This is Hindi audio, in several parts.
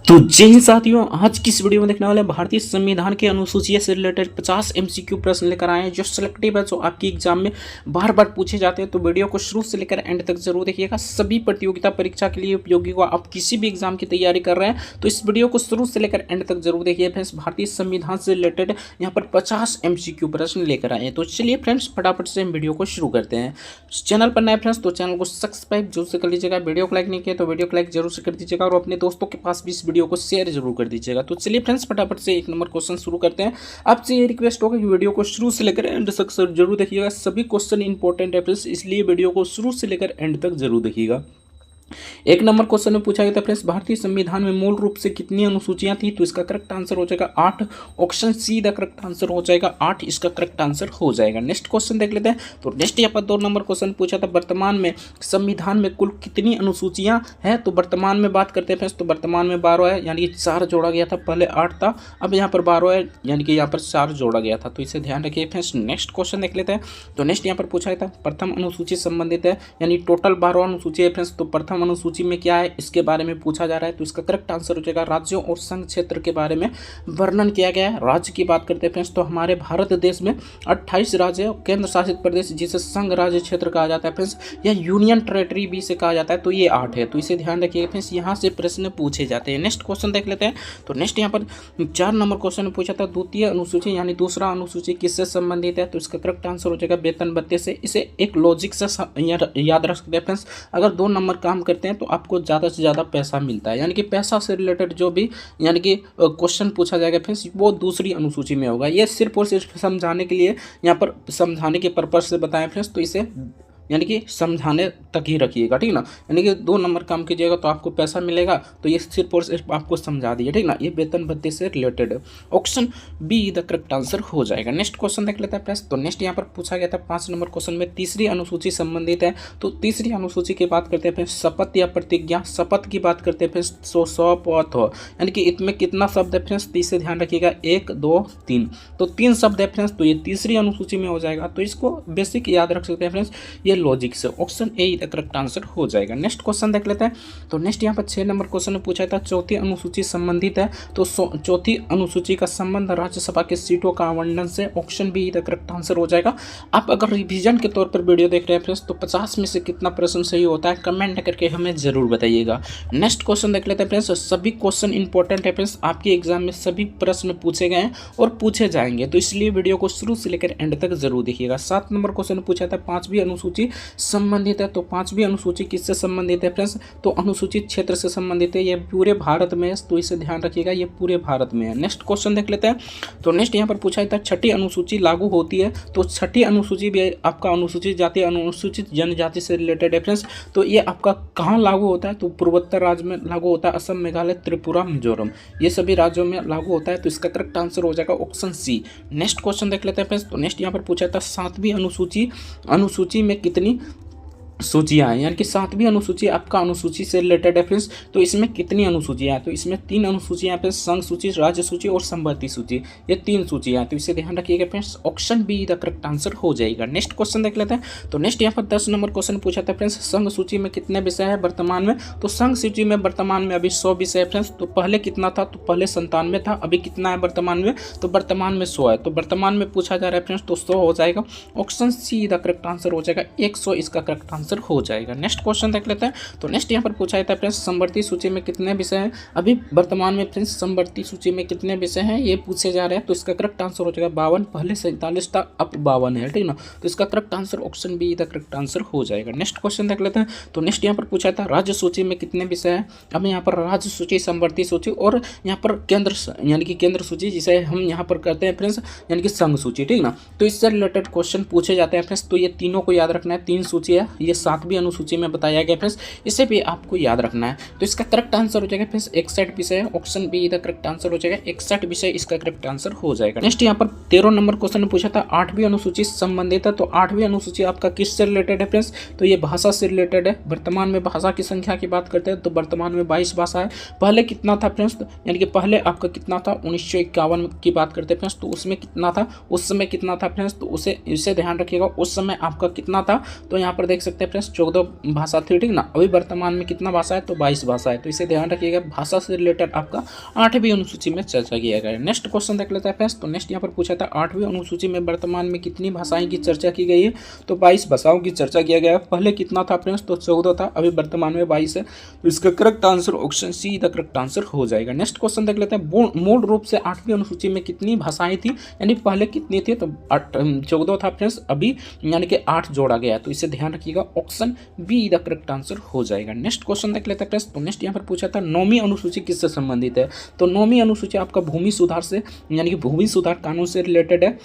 तो जय हिंद साथियों, आज की इस वीडियो में देखने वाले भारतीय संविधान के अनुसूचियों से रिलेटेड 50 एमसीक्यू प्रश्न लेकर आए हैं जो सिलेक्टिव है, जो आपकी एग्जाम में बार बार पूछे जाते हैं। तो वीडियो को शुरू से लेकर एंड तक जरूर देखिएगा। सभी प्रतियोगिता परीक्षा के लिए उपयोगी होगा। आप किसी भी एग्जाम की तैयारी कर रहे हैं तो इस वीडियो को शुरू से लेकर एंड तक जरूर देखिए। फ्रेंड्स, भारतीय संविधान से रिलेटेड यहाँ पर 50 एमसीक्यू प्रश्न लेकर आए हैं। तो चलिए फ्रेंड्स, फटाफट से हम वीडियो को शुरू करते हैं। चैनल पर नए फ्रेंड्स तो चैनल को सब्सक्राइब जरूर से कर लीजिएगा। वीडियो को लाइक नहीं किया तो वीडियो को लाइक जरूर से कर दीजिएगा और अपने दोस्तों के पास भी इस वीडियो को शेयर जरूर कर दीजिएगा। तो चलिए फ्रेंड्स, फटाफट से 1 नंबर क्वेश्चन शुरू करते हैं। आपसे ये रिक्वेस्ट होगा कि वीडियो को शुरू से लेकर एंड तक जरूर देखिएगा। सभी क्वेश्चन इंपॉर्टेंट है फ्रेंड्स, इसलिए वीडियो को शुरू से लेकर एंड तक जरूर देखिएगा। 1 नंबर क्वेश्चन में पूछा गया था फ्रेंड्स, भारतीय संविधान में मूल रूप से कितनी अनुसूचियां थी? तो इसका करेक्ट आंसर हो जाएगा 8। Option see the correct answer हो जाएगा 8, इसका करेक्ट आंसर हो जाएगा। नेक्स्ट क्वेश्चन देख लेते हैं। तो नेक्स्ट यहाँ पर 2 नंबर क्वेश्चन पूछा था, वर्तमान में संविधान में कुल कितनी अनुसूचियां हैं? तो वर्तमान में बात करते हैं फ्रेंड्स, तो वर्तमान में 12 है, यानी कि 4 जोड़ा गया था। पहले 8 था, अब यहाँ पर 12 है, यानी कि यहाँ पर 4 जोड़ा गया था। तो इसे ध्यान रखिए फ्रेंड्स। नेक्स्ट क्वेश्चन देख लेते हैं। तो नेक्स्ट यहाँ पर पूछा था, प्रथम अनुसूची संबंधित है, यानी टोटल 12 अनुसूची है फ्रेंड्स। तो प्रथम अनुसूची में क्या है, इसके बारे में पूछा जा रहा है। तो इसका करेक्ट आंसर हो जाएगा राज्यों और संघ क्षेत्र के बारे में वर्णन किया गया है। राज्य की बात करते हैं फ्रेंड्स, तो हमारे भारत देश में 28 राज्य और केंद्र शासित प्रदेश, जिसे संघ राज्य क्षेत्र कहा जाता है फ्रेंड्स, या यूनियन टेरेटरी भी से कहा जाता है। तो ये 8 है, तो इसे ध्यान रखिएगा फ्रेंड्स, यहाँ से प्रश्न पूछे जाते हैं। नेक्स्ट क्वेश्चन देख लेते हैं। तो नेक्स्ट यहाँ पर 4 नंबर क्वेश्चन में पूछा था, द्वितीय अनुसूची यानी दूसरा अनुसूची किससे संबंधित है? तो इसका करेक्ट आंसर हो जाएगा वेतन भत्ते से। इसे एक लॉजिक से याद रख सकते हैं फ्रेंड्स, अगर 2 नंबर काम करते हैं तो आपको ज़्यादा से ज़्यादा पैसा मिलता है, यानी कि पैसा से रिलेटेड जो भी यानी कि क्वेश्चन पूछा जाएगा फ्रेंड्स, वो दूसरी अनुसूची में होगा। ये सिर्फ और सिर्फ समझाने के लिए, यहाँ पर समझाने के पर्पज से बताएं फ्रेंड्स, तो इसे यानी कि समझाने तक ही रखिएगा, ठीक ना। यानी कि 2 नंबर काम कीजिएगा तो आपको पैसा मिलेगा, तो ये सिर्फ और सिर्फ आपको समझा दिए, ठीक ना। ये वेतन भत्ते से रिलेटेड है। Option B the correct answer हो जाएगा। नेक्स्ट क्वेश्चन देख लेते हैं फ्रेंड्स। तो नेक्स्ट यहाँ पर पूछा गया था 5 नंबर क्वेश्चन में, तीसरी अनुसूची संबंधित है। तो तीसरी अनुसूची की बात करते हैं फ्रेंड्स, शपथ या प्रतिज्ञा। शपथ की बात करते हैं फ्रेंड्स, सो शपथ हो, यानी कि इसमें कितना शब्द है फ्रेंड्स? 30 से ध्यान रखिएगा, 1 2 3, तो 3 शब्द है फ्रेंड्स। तो ये तीसरी अनुसूची में हो जाएगा, तो इसको बेसिक याद रख सकते हैं फ्रेंड्स, ये लॉजिक से। Option A the correct answer हो जाएगा। नेक्स्ट क्वेश्चन देख लेते हैं। तो नेक्स्ट यहाँ पर 6 नंबर क्वेश्चन में पूछा था, चौथी अनुसूची संबंधित है। तो चौथी अनुसूची का संबंध राज्यसभा के सीटों का आवंटन से। Option B the correct answer हो जाएगा। आप अगर रिवीजन के तौर पर वीडियो देख रहे हैं फ्रेंड्स, तो 50 में से कितना प्रश्न सही होता है कमेंट करके हमें जरूर बताइएगा। नेक्स्ट क्वेश्चन देख लेते हैं फ्रेंड्स। सभी क्वेश्चन इंपॉर्टेंट है फ्रेंड्स, आपके एग्जाम में सभी प्रश्न पूछे गए हैं और पूछे जाएंगे, तो इसलिए वीडियो को शुरू से लेकर एंड तक जरूर देखिएगा। 7 नंबर क्वेश्चन पूछा था, 5वीं अनुसूची संबंधित है। तो 5वीं अनुसूची किससे संबंधित है फ्रेंड्स? तो अनुसूचित क्षेत्र से संबंधित है, ये पूरे भारत में है, तो इसे ध्यान रखिएगा, ये पूरे भारत में है। नेक्स्ट क्वेश्चन देख लेते हैं। तो नेक्स्ट यहाँ पर पूछा था, 6ठी अनुसूची लागू होती है। तो 6ठी अनुसूची भी आपका अनुसूचित जाति अनुसूचित जनजाति से रिलेटेड है फ्रेंड्स। तो ये आपका कहाँ लागू होता है? तो पूर्वोत्तर राज्य में लागू होता है, असम, मेघालय, त्रिपुरा, मिजोरम, ये सभी राज्यों में लागू होता है। तो इसका करेक्ट आंसर हो जाएगा ऑप्शन सी। नेक्स्ट क्वेश्चन देख लेते हैं फ्रेंड्स। तो नेक्स्ट यहाँ पर पूछा था, 7वीं अनुसूची में कितनी सूचियाँ हैं, यानी कि 7वीं अनुसूची आपका अनुसूची से रिलेटेड है फ्रेंड्स। तो इसमें कितनी अनुसूचियाँ हैं? तो इसमें 3 अनुसूचियाँ हैं फ्रेंड्स, संघ सूची, राज्य सूची और संवर्ती सूची, ये 3 सूचियाँ हैं। तो इसे ध्यान रखिएगा friends, option B the correct answer हो जाएगा। नेक्स्ट क्वेश्चन देख लेते हैं। तो नेक्स्ट यहाँ पर 10 नंबर क्वेश्चन पूछा था फ्रेंड्स, संघ सूची में कितने विषय है वर्तमान में? तो संघ सूची में वर्तमान में अभी 100 विषय है फ्रेंड्स। तो पहले कितना था? तो पहले 97 था, अभी कितना है वर्तमान में? तो वर्तमान में 100 है। तो वर्तमान में पूछा जा रहा है फ्रेंड्स, तो 100 हो जाएगा। Option see the correct answer हो जाएगा, 100 इसका करेक्ट आंसर हो जाएगा। नेक्स्ट क्वेश्चन देख लेते हैं। तो नेक्स्ट यहाँ पर पूछा जाता है फ्रेंड्स, समवर्ती सूची में कितने विषय हैं? अभी वर्तमान में फ्रेंड्स समवर्ती सूची में कितने विषय हैं ये पूछे जा रहे हैं। तो इसका करेक्ट आंसर हो जाएगा 52, पहले 47 था, अब 52 है, ठीक ना। तो इसका correct answer option B the correct answer हो जाएगा। नेक्स्ट क्वेश्चन देख लेते हैं। तो नेक्स्ट यहाँ पर पूछा था, राज्य सूची में कितने विषय हैं? अब यहाँ पर राज्य सूची, समवर्ती सूची और यहाँ पर केंद्र यानी कि केंद्र सूची, जिसे हम यहाँ पर करते हैं फ्रेंड्स, यानी कि संघ सूची, ठीक ना। तो इससे रिलेटेड क्वेश्चन पूछे जाते हैं फ्रेंड्स। तो ये तीनों को याद रखना है, 3 सूची है, ये 7वीं अनुसूची में बताया गया फ्रेंड्स, इसे भी आपको याद रखना है। तो इसका करेक्ट आंसर हो जाएगा फ्रेंड्स 61 विषय, option B the correct answer हो जाएगा, 61 विषय इसका करेक्ट आंसर हो जाएगा। नेक्स्ट यहाँ पर 13 नंबर क्वेश्चन में पूछा था, 8वीं अनुसूची संबंधित है। तो 8वीं अनुसूची आपका किससे रिलेटेड है फ्रेंड्स? तो ये भाषा से रिलेटेड है। वर्तमान में भाषा की संख्या की बात करते हैं तो वर्तमान में 22 भाषा है। पहले कितना था फ्रेंड्स? यानी कि पहले आपका कितना था? 1951 की बात करते हैं फ्रेंड्स, तो उसमें कितना था? उस समय कितना था फ्रेंड्स? तो इसे ध्यान रखिएगा, उस समय आपका कितना था? तो यहाँ पर देख सकते हैं फ्रेंड्स 14 भाषा थी, ठीक ना। अभी वर्तमान में कितना भाषा है, तो 22 भाषा है, तो इसे ध्यान रखिएगा। भाषा से रिलेटेड आपका 8वीं अनुसूची में चर्चा किया गया है। नेक्स्ट क्वेश्चन देख लेते हैं फ्रेंड्स। तो नेक्स्ट यहाँ पर पूछा था 8वीं अनुसूची में वर्तमान में कितनी भाषाएं की चर्चा की गई है, तो 22 भाषाओं की चर्चा किया गया है। पहले कितना था फ्रेंड्स, तो 14 था, अभी वर्तमान में 22 है, तो इसका correct answer option see the correct answer हो जाएगा। नेक्स्ट क्वेश्चन देख लेते हैं। मूल रूप से 8वीं अनुसूची में कितनी भाषाएं थी, यानी पहले कितनी थी, तो 14 था फ्रेंड्स, अभी यानी कि 8 जोड़ा गया है, तो इसे ध्यान रखिएगा, option B the correct answer हो जाएगा। नेक्स्ट क्वेश्चन देख लेते हैं फ्रेंड्स। तो नेक्स्ट यहाँ पर पूछा था 9वीं अनुसूची किससे संबंधित है, तो 9वीं अनुसूची आपका भूमि सुधार से यानी कि भूमि सुधार कानून से रिलेटेड है।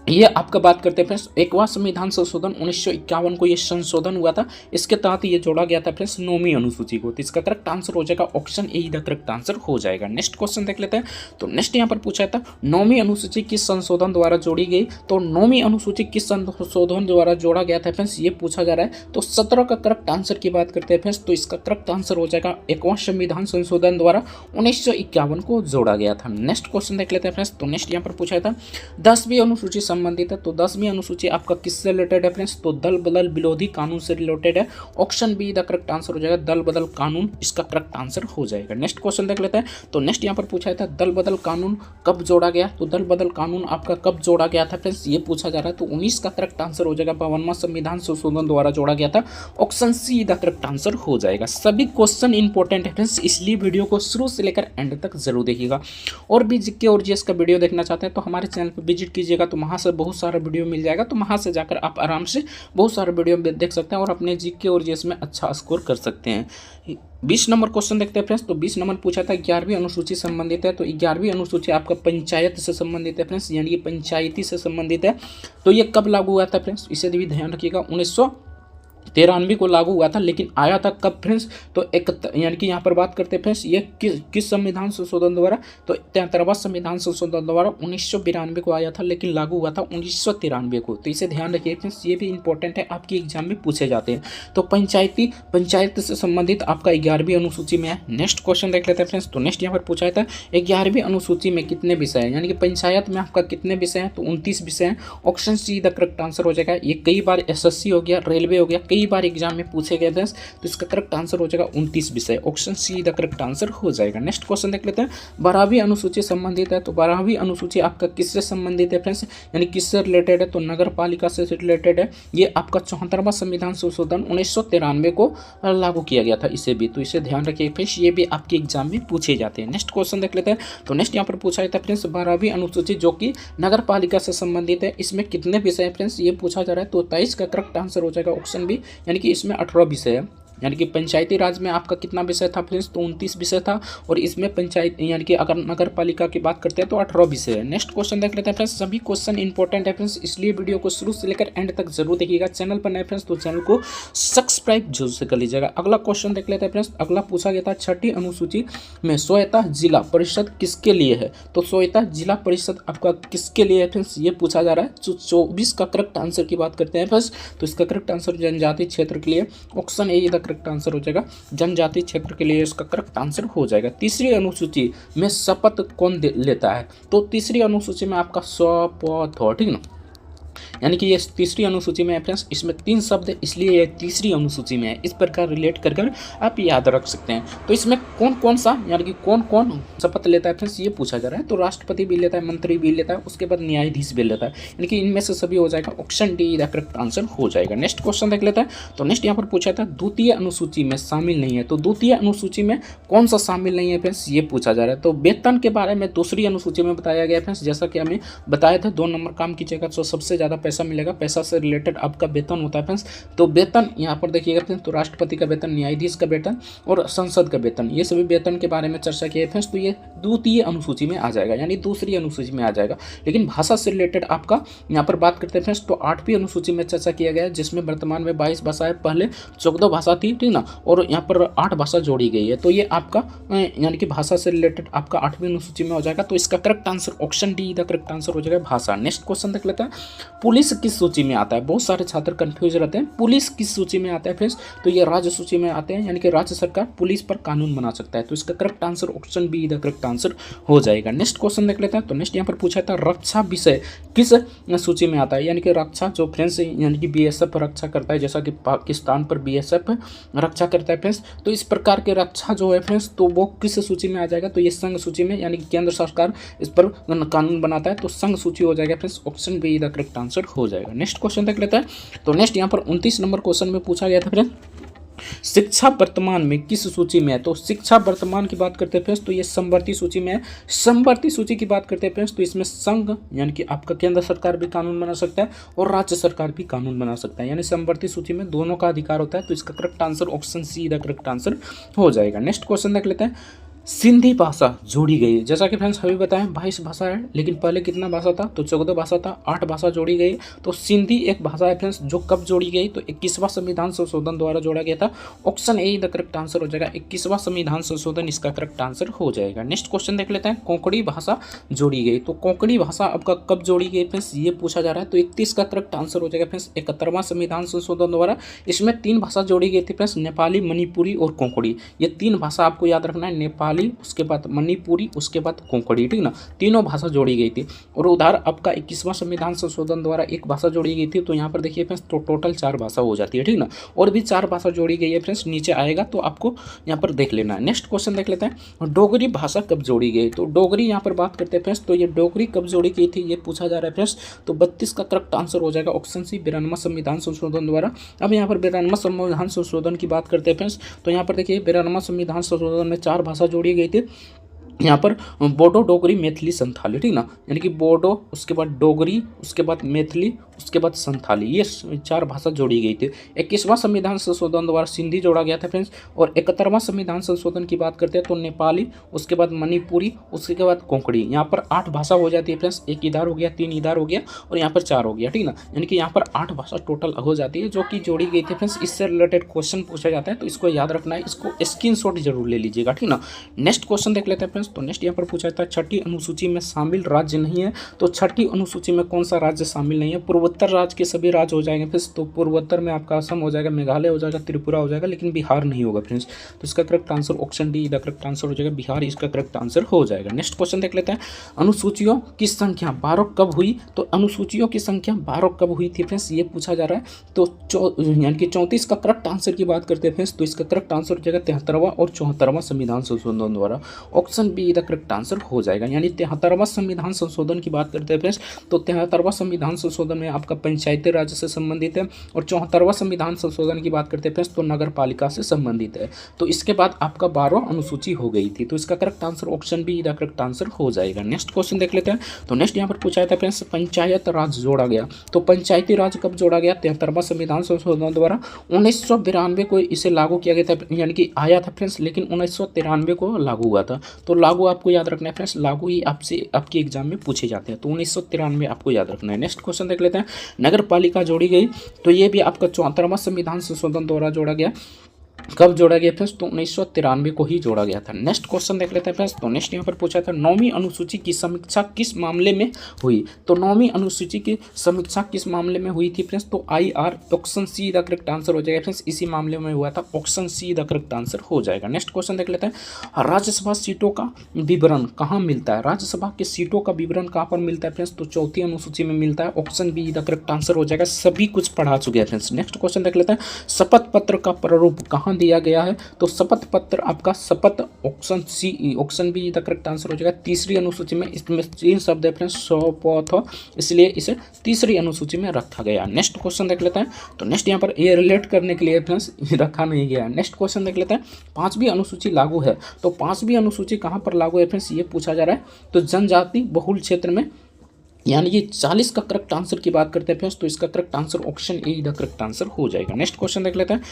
ये आपका बात करते हैं फ्रेंड्स, 1वां संविधान संशोधन 1951 को ये संशोधन हुआ था, इसके तहत ये जोड़ा गया था फ्रेंड्स 9वीं अनुसूची को, तो इसका करेक्ट आंसर हो जाएगा option A the correct answer हो जाएगा। नेक्स्ट क्वेश्चन देख लेते हैं। तो नेक्स्ट यहाँ पर पूछा था 9वीं अनुसूची किस संशोधन द्वारा जोड़ी गई, तो 9वीं अनुसूची किस संशोधन द्वारा जोड़ा गया था फ्रेंड्स, ये पूछा जा रहा है। तो 17 का करेक्ट आंसर की बात करते हैं फ्रेंड्स, तो इसका करेक्ट आंसर हो जाएगा 1वां संविधान संशोधन द्वारा 1951 को जोड़ा गया था। नेक्स्ट क्वेश्चन देख लेते हैं फ्रेंड्स। तो नेक्स्ट यहाँ पर पूछा था 10वीं अनुसूची संबंधित है, तो 10वीं अनुसूची आपका किससे रिलेटेड है फ्रेंड्स, तो दल बदल विरोधी कानून से रिलेटेड है, option B the correct answer हो जाएगा, दल बदल कानून इसका करेक्ट आंसर हो जाएगा। नेक्स्ट क्वेश्चन देख लेते हैं। तो नेक्स्ट यहाँ पर पूछा था दल बदल कानून कब जोड़ा गया, तो दल बदल कानून आपका कब जोड़ा गया था फ्रेंड्स, ये पूछा जा रहा है, तो 19 का करेक्ट आंसर हो जाएगा, 52वां संविधान संशोधन द्वारा जोड़ा गया था, option see the correct answer हो जाएगा। सभी क्वेश्चन इंपॉर्टेंट है फ्रेंड्स, इसलिए वीडियो को शुरू से लेकर एंड तक जरूर देखिएगा। और भी जीके और जीएस का वीडियो देखना चाहते हैं तो हमारे चैनल पर विजिट कीजिएगा, तो वहाँ से बहुत सारा वीडियो मिल जाएगा, तो वहाँ से जाकर आप आराम से बहुत सारे वीडियो देख सकते हैं और अपने जीके और जीएस में अच्छा स्कोर कर सकते हैं। 20 नंबर क्वेश्चन देखते हैं फ्रेंड्स। तो 20 नंबर पूछा था 11वीं अनुसूची संबंधित है, तो 11वीं अनुसूची आपका पंचायत से संबंधित है फ्रेंड्स, यानी कि पंचायती से संबंधित है। तो ये कब लागू हुआ था फ्रेंड्स, इसे भी ध्यान रखिएगा, 1993 को लागू हुआ था, लेकिन आया था कब फ्रेंड्स, तो यानी कि यहाँ पर बात करते हैं फ्रेंड्स ये किस संविधान संशोधन द्वारा, तो 73वां संविधान संशोधन द्वारा 1992 को आया था, लेकिन लागू हुआ था 1993 को, तो इसे ध्यान रखिए फ्रेंड्स, ये भी इंपॉर्टेंट है, आपकी एग्जाम में पूछे जाते हैं। तो पंचायत से संबंधित आपका 11वीं अनुसूची में है। नेक्स्ट क्वेश्चन देख लेते हैं फ्रेंड्स। तो नेक्स्ट यहाँ पर पूछा था 11वीं अनुसूची में कितने विषय हैं, यानी कि पंचायत में आपका कितने विषय हैं, तो 29 विषय हैं, option see the correct answer हो जाएगा। ये कई बार एसएससी हो गया, रेलवे हो गया, कई बार एग्जाम में पूछे गए फ्रेंड्स, तो इसका करेक्ट आंसर हो जाएगा 29 विषय, option see the correct answer हो जाएगा। नेक्स्ट क्वेश्चन देख लेते हैं। 12वीं अनुसूची संबंधित है, तो 12वीं अनुसूची आपका किससे संबंधित है फ्रेंड्स, यानी किससे रिलेटेड है, तो नगर पालिका से रिलेटेड है। ये आपका 74वां संविधान संशोधन 1993 को लागू किया गया था, इसे भी, तो इसे ध्यान रखिए फ्रेंड्स, ये भी आपके एग्जाम में पूछे जाते हैं। नेक्स्ट क्वेश्चन देख लेते हैं। तो नेक्स्ट यहाँ पर पूछा जाता है फ्रेंड्स 12वीं अनुसूची जो कि नगर पालिका से संबंधित है, इसमें कितने विषय है फ्रेंड्स, ये पूछा जा रहा है, तो 23 का करेक्ट आंसर हो जाएगा, ऑप्शन बी, यानी कि इसमें 18 विषय है। यानी कि पंचायती राज में आपका कितना विषय था फ्रेंड्स, तो 29 विषय था, और इसमें पंचायत यानी कि अगर नगर पालिका की बात करते हैं तो 18 विषय है। नेक्स्ट क्वेश्चन देख लेते हैं फ्रेंड्स। सभी क्वेश्चन इंपॉर्टेंट है फ्रेंड्स, इसलिए वीडियो को शुरू से लेकर एंड तक जरूर देखिएगा। चैनल पर नए फ्रेंड्स तो चैनल को सब्सक्राइब जरूर से कर लीजिएगा। अगला क्वेश्चन देख लेते हैं फ्रेंड्स। अगला पूछा गया था 6ठी अनुसूची में स्वायत्ता जिला परिषद किसके लिए है, तो स्वायत्ता जिला परिषद आपका किसके लिए है फ्रेंड्स, ये पूछा जा रहा है। 24 का करेक्ट आंसर की बात करते हैं फ्रेंड्स, तो इसका करेक्ट आंसर जनजातीय क्षेत्र के लिए, option A the correct answer हो जाएगा, जनजातीय क्षेत्र के लिए इसका करेक्ट आंसर हो जाएगा। तीसरी अनुसूची में शपथ कौन लेता है, तो तीसरी अनुसूची में आपका शपथ, ठीक ना, यानी कि ये तीसरी अनुसूची में है फ्रेंड्स, इसमें 3 शब्द है, इसलिए ये तीसरी अनुसूची में है। इस प्रकार रिलेट कर आप याद रख सकते हैं। तो इसमें कौन कौन सा यानी कि कौन कौन शपथ लेता है फ्रेंड्स, ये पूछा जा रहा है। तो राष्ट्रपति भी लेता है, मंत्री भी लेता है, उसके बाद न्यायाधीश भी लेता है, यानी कि इनमें से सभी हो जाएगा, option D the correct answer हो जाएगा। नेक्स्ट क्वेश्चन देख लेता है। तो नेक्स्ट यहाँ पर पूछा था द्वितीय अनुसूची में शामिल नहीं है, तो द्वितीय अनुसूची में कौन सा शामिल नहीं है फ्रेंड्स, ये पूछा जा रहा है। तो वेतन के बारे में दूसरी अनुसूची में बताया गया फ्रेंड्स, जैसा कि हमें बताया था 2 नंबर काम कीजिएगा तो सबसे ज़्यादा पैसा मिलेगा, पैसा से रिलेटेड आपका वेतन होता है फ्रेंड्स। तो वेतन यहाँ पर देखिएगा फ्रेंड्स, तो राष्ट्रपति का वेतन, न्यायाधीश का वेतन और संसद का वेतन, ये सभी वेतन के बारे में चर्चा किए फ्रेंड्स, तो ये द्वितीय अनुसूची में आ जाएगा, यानी दूसरी अनुसूची में आ जाएगा। लेकिन भाषा से रिलेटेड आपका यहाँ पर बात करते हैं फ्रेंड्स, तो 8वीं अनुसूची में चर्चा किया गया है, जिसमें वर्तमान में 22 भाषाएं, पहले 14 भाषा थी, ठीक ना, और यहाँ पर 8 भाषा जोड़ी गई है। तो ये आपका यानी कि भाषा से रिलेटेड आपका 8वीं अनुसूची में हो जाएगा। तो इसका correct answer option D the correct answer हो जाएगा, भाषा। नेक्स्ट क्वेश्चन देख लेते हैं। पुलिस किस सूची में आता है, बहुत सारे छात्र कंफ्यूज रहते हैं, पुलिस किस सूची में आता है फ्रेंड्स, तो ये राज्य सूची में आते हैं, यानी कि राज्य सरकार पुलिस पर कानून बना सकता है। तो इसका correct answer option B the correct answer हो जाएगा। नेक्स्ट क्वेश्चन देख लेते हैं। तो नेक्स्ट यहाँ पर पूछा था रक्षा विषय किस सूची में आता है, यानी कि रक्षा जो फ्रेंड्स यानी कि बीएसएफ रक्षा करता है, जैसा कि पाकिस्तान पर बीएसएफ रक्षा करता है फ्रेंड्स, तो इस प्रकार के रक्षा जो है फ्रेंड्स तो वो किस सूची में आ जाएगा, तो ये संघ सूची में, यानी कि केंद्र सरकार इस पर कानून बनाता है, तो संघ सूची हो जाएगा friends, option B the correct answer हो जाएगा। नेक्स्ट क्वेश्चन देख लेते हैं। तो नेक्स्ट यहाँ पर 29 नंबर क्वेश्चन में पूछा गया था फ्रेंड्स शिक्षा वर्तमान में किस सूची में है, तो शिक्षा वर्तमान की बात करते हैं फ्रेंड्स तो ये समवर्ती सूची में है। समवर्ती सूची की बात करते हैं फ्रेंड्स तो इसमें संघ यानी कि आपका केंद्र सरकार भी कानून बना सकता है और राज्य सरकार भी कानून बना सकता है, यानी समवर्ती सूची में दोनों का अधिकार होता है। तो इसका correct answer option see the correct answer हो जाएगा। नेक्स्ट क्वेश्चन देख लेते हैं। सिंधी भाषा जोड़ी गई, जैसा कि फ्रेंड्स अभी बताएं 22 भाषा है, लेकिन पहले कितना भाषा था, तो 14 भाषा था, 8 भाषा जोड़ी गई। तो सिंधी एक भाषा है फ्रेंड्स जो कब जोड़ी गई, तो 21वां संविधान संशोधन द्वारा जोड़ा गया था, option A the correct answer हो जाएगा। 21वां संविधान संशोधन इसका करेक्ट आंसर हो जाएगा। नेक्स्ट क्वेश्चन देख लेते हैं। कोंकणी भाषा जोड़ी गई, तो कोंकणी भाषा आपका कब जोड़ी गई फ्रेंड्स ये पूछा जा रहा है, तो 31 का करेक्ट आंसर हो जाएगा फ्रेंड्स 71वां संविधान संशोधन द्वारा। इसमें 3 भाषा जोड़ी गई थी फ्रेंड्स, नेपाली, मणिपुरी और कोंकणी। ये 3 भाषा आपको याद रखना है, नेपाली, उसके बाद मणिपुरी, उसके बाद कोंकणी, ठीक ना, तीनों भाषा जोड़ी गई थी। और उधर आपका 21वां संविधान संशोधन द्वारा एक भाषा जोड़ी गई थी, तो यहाँ पर देखिए फ्रेंड्स तो टोटल 4 भाषा हो जाती है, ठीक ना, और भी 4 भाषा जोड़ी गई है फ्रेंड्स, नीचे आएगा तो आपको यहाँ पर देख लेना है। नेक्स्ट क्वेश्चन देख लेते हैं। डोगरी भाषा कब जोड़ी गई, तो डोगरी यहाँ पर बात करते हैं फ्रेंड्स तो ये डोगरी कब जोड़ी गई थी ये पूछा जा रहा है फ्रेंड्स, तो 32 का करेक्ट आंसर हो जाएगा, ऑप्शन सी 92वां संविधान संशोधन द्वारा। अब यहाँ पर 92वां संविधान संशोधन की बात करते हैं फ्रेंड्स, तो यहाँ पर देखिए 92वां संविधान संशोधन में 4 भाषा जोड़ी गई थी, यहाँ पर बोडो, डोगरी, मैथिली, संथाली, ठीक ना, यानी कि बोडो, उसके बाद डोगरी, उसके बाद मैथिली, उसके बाद संथाली, ये 4 भाषा जोड़ी गई थी। 21वां संविधान संशोधन द्वारा सिंधी जोड़ा गया था फ्रेंड्स, और 71वां संविधान संशोधन की बात करते हैं तो नेपाली, उसके बाद मणिपुरी, उसके बाद कोंकणी। यहाँ पर 8 भाषा हो जाती है फ्रेंड्स, 1 इधर हो गया, 3 इधर हो गया और यहाँ पर 4 हो गया, ठीक ना, यानी कि यहाँ पर 8 भाषा टोटल हो जाती है जो कि जोड़ी गई थी फ्रेंड्स। इससे रिलेटेड क्वेश्चन पूछा जाता है तो इसको याद रखना है, इसको स्क्रीनशॉट जरूर ले लीजिएगा, ठीक ना। नेक्स्ट क्वेश्चन देख लेते हैं फ्रेंड्स। तो नेक्स्ट यहाँ पर पूछा जाता है छठी अनुसूची में शामिल राज्य नहीं है, तो छठी अनुसूची में कौन सा राज्य शामिल नहीं है, पूर्वोत्तर राज्य के सभी राज्य हो जाएंगे फ्रेंड्स, तो पूर्वोत्तर में आपका असम हो जाएगा, मेघालय हो जाएगा, त्रिपुरा हो जाएगा, लेकिन बिहार नहीं होगा फ्रेंड्स। तो इसका correct answer option D the correct answer हो जाएगा, बिहार इसका करेक्ट आंसर हो जाएगा। नेक्स्ट क्वेश्चन देख लेते हैं। अनुसूचियों की संख्या 12 कब हुई, तो अनुसूचियों की संख्या 12 कब हुई थी फ्रेंड्स ये पूछा जा रहा है, तो यानी कि 34 का करेक्ट आंसर की बात करते हैं फ्रेंड्स, तो इसका करेक्ट आंसर हो जाएगा 73वां और 74वां संविधान संशोधन द्वारा, option B the correct answer हो जाएगा। यानी 73वां संविधान संशोधन की बात करते हैं फ्रेंड्स, तो 73वां संविधान संशोधन में आपका पंचायती राज से संबंधित है, और 74वां संविधान संशोधन की बात करते हैं फ्रेंड्स तो नगर पालिका से संबंधित है। तो इसके बाद आपका 12 अनुसूची हो गई थी, तो इसका correct answer option B the correct answer हो जाएगा। नेक्स्ट क्वेश्चन देख लेते हैं। तो नेक्स्ट यहाँ पर पूछा था फ्रेंड्स पंचायत राज जोड़ा गया, तो पंचायती राज कब जोड़ा गया, 73वां संविधान संशोधन द्वारा 1992 को इसे लागू किया गया था, यानी कि आया था फ्रेंड्स, लेकिन 1993 को लागू हुआ था। तो लागू आपको याद रखना है फ्रेंड्स, लागू ही आपसे आपके एग्जाम में पूछे जाते हैं, तो 1993 आपको याद रखना है। नेक्स्ट क्वेश्चन देख लेते हैं। नगर पालिका जोड़ी गई, तो ये भी आपका 74वां संविधान संशोधन द्वारा जोड़ा गया। कब जोड़ा गया फ्रेंड्स, तो 1993 को ही जोड़ा गया था। नेक्स्ट क्वेश्चन देख लेते हैं फ्रेंड्स। तो नेक्स्ट यहाँ पर पूछा था 9वीं अनुसूची की समीक्षा किस मामले में हुई, तो 9वीं अनुसूची की समीक्षा किस मामले में हुई थी फ्रेंड्स, तो IR, option see the correct answer हो जाएगा फ्रेंड्स, इसी मामले में हुआ था, option see the correct answer हो जाएगा। नेक्स्ट क्वेश्चन देख लेते हैं। राज्यसभा सीटों का विवरण कहाँ मिलता है, राज्यसभा के सीटों का विवरण कहाँ पर मिलता है फ्रेंड्स, तो 4वीं अनुसूची में मिलता है, option B the correct answer हो जाएगा। सभी कुछ पढ़ा चुके हैं फ्रेंड्स। नेक्स्ट क्वेश्चन देख लेते हैं। शपथ पत्र का प्रारूप कहाँ दिया गया है, तो शपथ पत्र आपका शपथ, option C, option B the correct answer हो जाएगा। 3री अनुसूची में इसमें 3 शब्द है फ्रेंड्स, शपथ, इसलिए इसे 3री अनुसूची में रखा गया। नेक्स्ट क्वेश्चन देख लेते हैं। तो नेक्स्ट यहाँ पर ये रिलेट करने के लिए फ्रेंड्स रखा नहीं गया है। नेक्स्ट क्वेश्चन देख लेते हैं। 5वीं अनुसूची लागू है, तो 5वीं अनुसूची कहाँ पर लागू है फ्रेंड्स ये पूछा जा रहा है, तो जनजाति बहुल क्षेत्र में, यानी कि 40 का करेक्ट आंसर की बात करते हैं फ्रेंड्स, तो इसका correct answer option A the correct answer हो जाएगा। नेक्स्ट क्वेश्चन देख लेते हैं।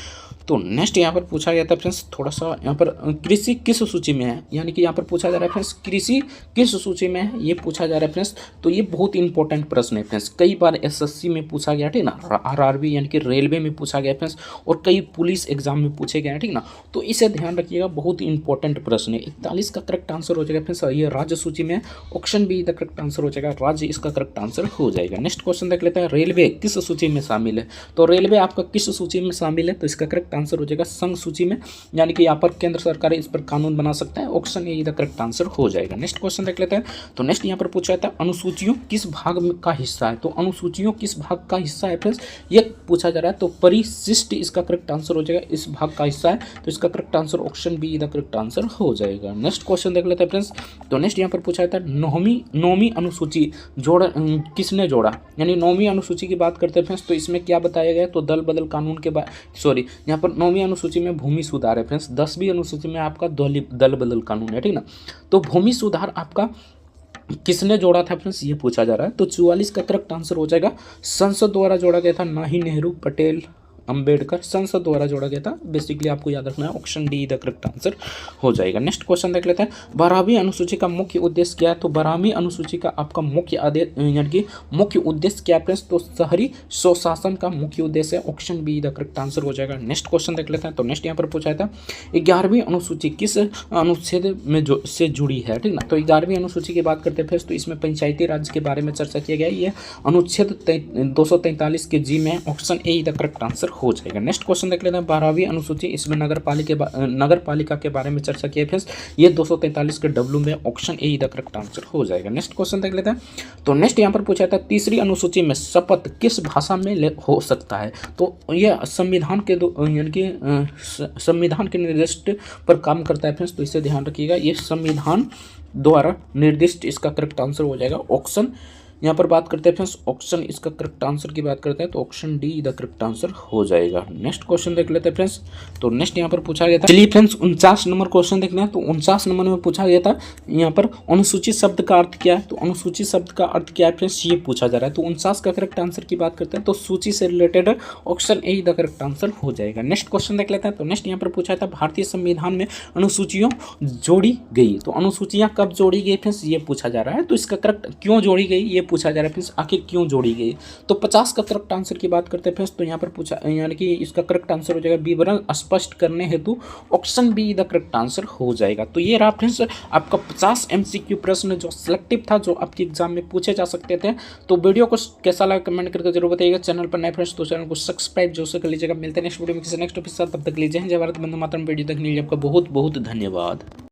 तो नेक्स्ट यहाँ पर पूछा गया था फ्रेंड्स, थोड़ा सा यहाँ पर कृषि किस सूची में है, यानी कि यहाँ पर पूछा जा रहा है फ्रेंड्स कृषि किस सूची में है ये पूछा जा रहा है फ्रेंड्स, तो ये बहुत इंपॉर्टेंट प्रश्न है फ्रेंड्स, कई बार SSC में पूछा गया, ठीक ना, RRB यानी कि रेलवे में पूछा गया फ्रेंड्स, और कई पुलिस एग्जाम में पूछे गए हैं, ठीक ना, तो इसे ध्यान रखिएगा, बहुत इंपॉर्टेंट प्रश्न है। 41 का करेक्ट आंसर हो जाएगा फ्रेंड्स, ये राज्य सूची में, option B the correct answer हो जाएगा, राज्य इसका इसका करेक्ट आंसर हो जाएगा। नेक्स्ट क्वेश्चन देख लेते हैं, रेलवे किस सूची में शामिल है? तो रेलवे आपका किस सूची में शामिल है? तो इसका करेक्ट आंसर हो जाएगा संघ सूची में, यानी कि यहाँ पर केंद्र सरकार इस पर कानून बना सकता है। Option A the correct answer हो जाएगा। नेक्स्ट क्वेश्चन देख लेते हैं, तो नेक्स्ट यहाँ पर पूछा जाता है अनुसूचियों किस भाग का हिस्सा है? तो अनुसूचियों किस भाग का हिस्सा है फ्रेंड्स, ये पूछा जा रहा है। तो परिशिष्ट इसका करेक्ट आंसर हो जाएगा, इस भाग का हिस्सा है। तो इसका correct answer option B the correct answer हो जाएगा। नेक्स्ट क्वेश्चन देख लेते हैं फ्रेंड्स, तो नेक्स्ट यहाँ पर पूछा जाता है नौवीं अनुसूची किसने जोड़ा? यानी 9वीं अनुसूची की बात करते हैं फ्रेंड्स, तो इसमें क्या बताया गया? तो दल बदल कानून के बाद यहाँ पर 9वीं अनुसूची में भूमि सुधार है फ्रेंड्स, 10वीं अनुसूची में आपका दल बदल कानून है, ठीक ना। तो भूमि सुधार आपका किसने जोड़ा था फ्रेंड्स, ये पूछा जा रहा है। तो 44 का करेक्ट आंसर हो जाएगा संसद द्वारा जोड़ा गया था, ना ही नेहरू, पटेल, अंबेडकर, संसद द्वारा जोड़ा गया था। बेसिकली आपको याद रखना है, option D the correct answer हो जाएगा। नेक्स्ट क्वेश्चन देख लेते हैं, 12वीं अनुसूची का मुख्य उद्देश्य क्या है? तो 12वीं अनुसूची का आपका मुख्य आदेश यानी कि मुख्य उद्देश्य क्या है फ्रेंड्स? तो शहरी स्वशासन का मुख्य उद्देश्य है। Option B the correct answer हो जाएगा। नेक्स्ट क्वेश्चन देख लेते हैं, तो नेक्स्ट यहाँ पर पूछा था 11वीं अनुसूची किस अनुच्छेद में से जुड़ी है, ठीक ना। तो 11वीं अनुसूची की बात करते हैं फ्रेंड्स, तो इसमें पंचायती राज के बारे में चर्चा किया गया है। ये अनुच्छेद 243 के जी में, option A the correct answer हो जाएगा। नेक्स्ट क्वेश्चन देख लेते हैं, 12वीं अनुसूची, इसमें नगर पालिका के बारे में चर्चा की है फ्रेंड्स, ये 243 के डब्ल्यू में, option A the correct answer हो जाएगा। नेक्स्ट क्वेश्चन देख लेते हैं, तो नेक्स्ट यहाँ पर पूछा था 3री अनुसूची में शपथ किस भाषा में हो सकता है? तो यह संविधान के यानी कि संविधान के निर्दिष्ट पर काम करता है फ्रेंड्स, तो इसे ध्यान रखिएगा, ये संविधान द्वारा निर्दिष्ट इसका करेक्ट आंसर हो जाएगा। ऑप्शन यहाँ पर बात करते हैं फ्रेंड्स, ऑप्शन इसका करेक्ट आंसर की बात करते हैं, तो option D the correct answer हो जाएगा। नेक्स्ट क्वेश्चन देख लेते हैं फ्रेंड्स, तो नेक्स्ट यहाँ पर पूछा गया था, चलिए फ्रेंड्स 49 नंबर क्वेश्चन देखते हैं। तो 49 नंबर में पूछा गया था यहाँ पर अनुसूचित शब्द का अर्थ क्या है? तो अनुसूचित शब्द का अर्थ क्या है फ्रेंड्स, ये पूछा जा रहा है। तो 49 का करेक्ट आंसर की बात करते हैं, तो सूची से related option A the correct answer हो जाएगा। नेक्स्ट क्वेश्चन देख लेते हैं, तो नेक्स्ट यहाँ पर पूछा था भारतीय संविधान में अनुसूचियों जोड़ी गई, तो अनुसूचियाँ कब जोड़ी गई फ्रेंड्स, ये पूछा जा रहा है। तो इसका करेक्ट क्यों जोड़ी गई, ये पूछा जा रहा है फ्रेंड्स, आखिर क्यों जोड़ी गई? तो 50 का करेक्ट आंसर की बात करते हैं फ्रेंड्स, तो यहाँ पर पूछा यानी कि इसका करेक्ट आंसर हो जाएगा विवरण स्पष्ट करने हेतु, option B the correct answer हो जाएगा। तो ये रहा फ्रेंड्स आपका 50 MCQ प्रश्न जो सिलेक्टिव था, जो आपके एग्जाम में पूछे जा सकते थे। तो वीडियो को कैसा लगा कमेंट करके जरूर बताइएगा। चैनल पर नए फ्रेंड्स तो चैनल को सब्सक्राइब जो से कर लीजिएगा। मिलते हैं नेक्स्ट वीडियो में किसी नेक्स्ट टॉपिक के साथ, तब तक लीजिए जय भारत, वंदे मातरम। वीडियो देखने के लिए आपका बहुत बहुत धन्यवाद।